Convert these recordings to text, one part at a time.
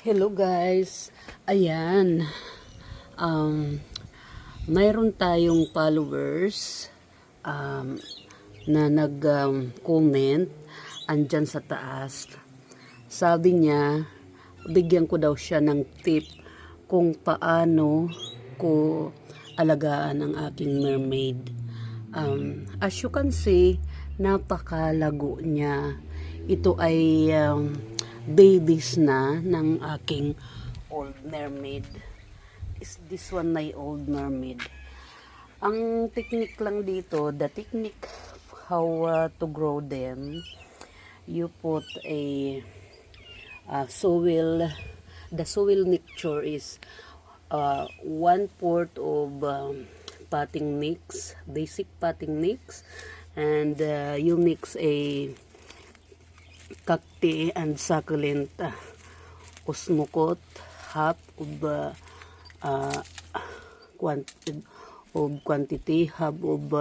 Hello guys. Ayan. Um, Mayroon tayong followers na nag-comment andyan sa taas. Sabi niya, bigyan ko daw siya ng tip kung paano ko alagaan ang aking mermaid. As you can see, napakalago niya. Ito ay babies na ng aking old mermaid. Is this one my old mermaid? Ang technique lang dito, the technique how to grow them, you put a soil. The soil mixture is 1/4 of potting mix, basic potting mix, and you mix a cacti and succulent osmocot, half of quantity, half of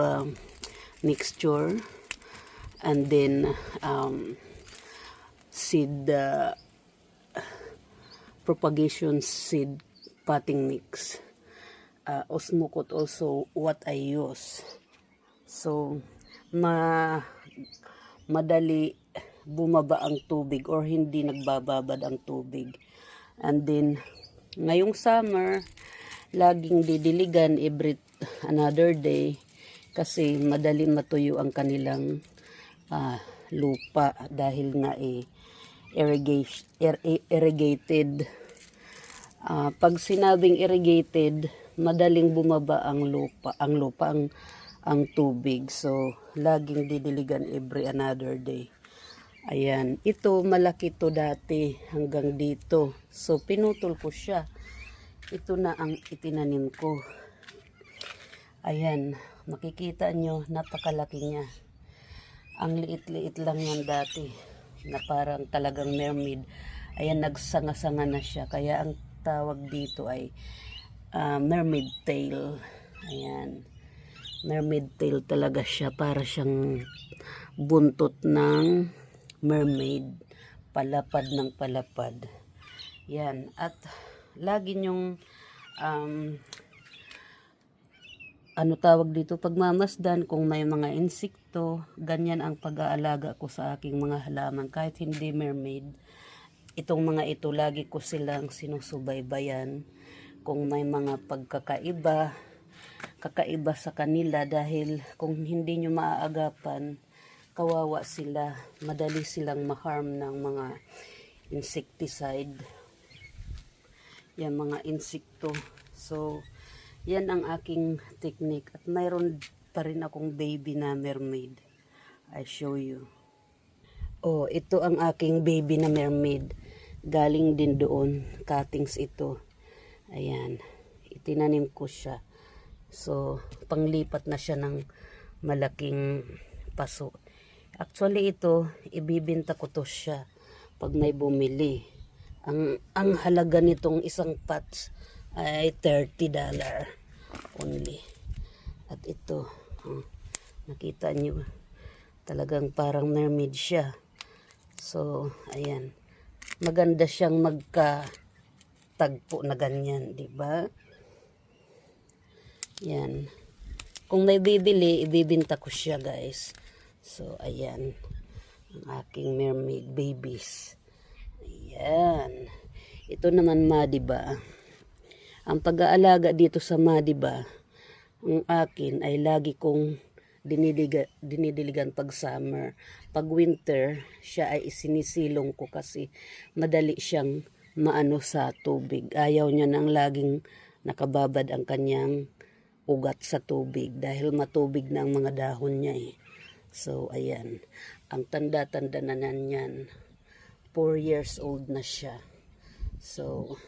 mixture, and then seed propagation seed potting mix. Osmocot also what I use. So madali bumaba ang tubig or hindi nagbababad ang tubig. And then ngayong summer, laging didiligan every another day kasi madali matuyo ang kanilang lupa dahil nga irrigated. Pag sinabing irrigated, madaling bumaba ang tubig. So laging didiligan every another day. Ayan, ito malaki to dati hanggang dito. So pinutol ko siya. Ito na ang itinanim ko. Ayan, makikita nyo, napakalaki niya. Ang liit-liit lang yan dati, na parang talagang mermaid. Ayan, nagsanga-sanga na siya. Kaya ang tawag dito ay mermaid tail. Ayan, mermaid tail talaga siya. Para siyang buntot ng mermaid. Palapad ng palapad. Yan, at lagi nyong ano tawag dito, pagmamasdan kung may mga insekto. Ganyan ang pag-aalaga ko sa aking mga halaman kahit hindi mermaid. Itong mga ito, lagi ko silang sinusubaybayan kung may mga kakaiba sa kanila, dahil kung hindi nyo maaagapan, kawawa sila, madali silang ma-harm ng mga insecticide, yan mga insekto. So yan ang aking technique, at mayroon pa rin akong baby na mermaid. I show you. Oh, ito ang aking baby na mermaid, galing din doon, cuttings ito. Ayan, itinanim ko siya. So panglipat na siya ng malaking paso. Actually ito, ibibenta ko to siya pag may bumili. Ang halaga nitong isang pots ay $30 only. At ito, nakita nyo, talagang parang mermaid siya. So ayan, maganda siyang magkatagpo na ganyan, di ba? Yan, kung may bibili, ibibenta ko siya guys. So ayan, ang aking mermaid babies. Ayan, ito naman Madiba. Ang pag-aalaga dito sa Madiba, ang akin ay lagi kong dinidiligan pag summer. Pag winter, siya ay isinisilong ko kasi madali siyang maano sa tubig. Ayaw niya nang laging nakababad ang kanyang ugat sa tubig dahil matubig na ang mga dahon niya eh. So ayan, ang tanda-tanda na niyan, 4 years old na siya. So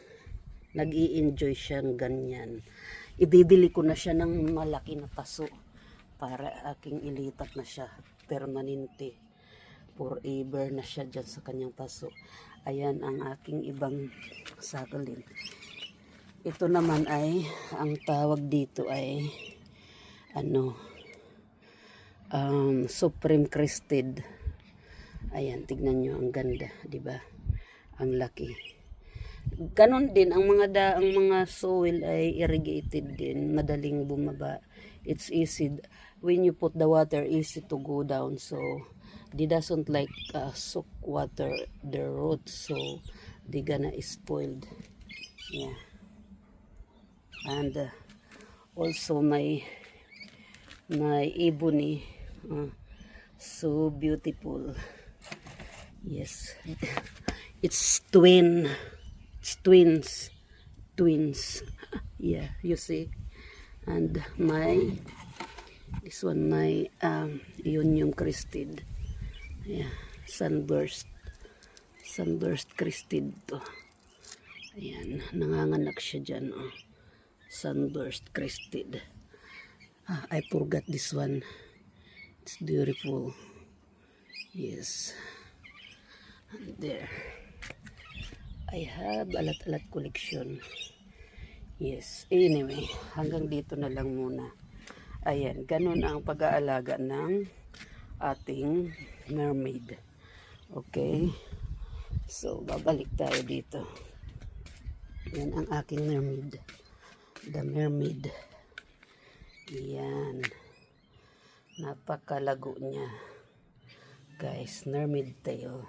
nag-i-enjoy siyang ganyan. Ibibili ko na siya ng malaki na paso para aking ilipat na siya permanente. Forever na siya dyan sa kanyang paso. Ayan ang aking ibang succulent. Ito naman ay, ang tawag dito ay Supreme Crested. Ayan, tignan nyo, ang ganda, di ba? Ang laki. Ganon din ang mga soil ay irrigated din, madaling bumaba. It's easy when you put the water, easy to go down. So they doesn't like soak water their roots, so they gonna spoiled. Yeah. And also my ebony, so beautiful. Yes. It's twin. It's twins. Yeah, you see. And this one, my Ionium crestid. Yeah, sunburst crestid to. Ayan, nanganganak siya dyan. Oh. Sunburst crested. I forgot this one. It's beautiful. Yes. And there. I have a lot collection. Yes. Anyway, hanggang dito na lang muna. Ayan, ganun ang pag-aalaga ng ating mermaid. Okay? So, babalik tayo dito. Yan ang aking mermaid. The mermaid. Yan. Napakalago niya. Guys, mermaid tail.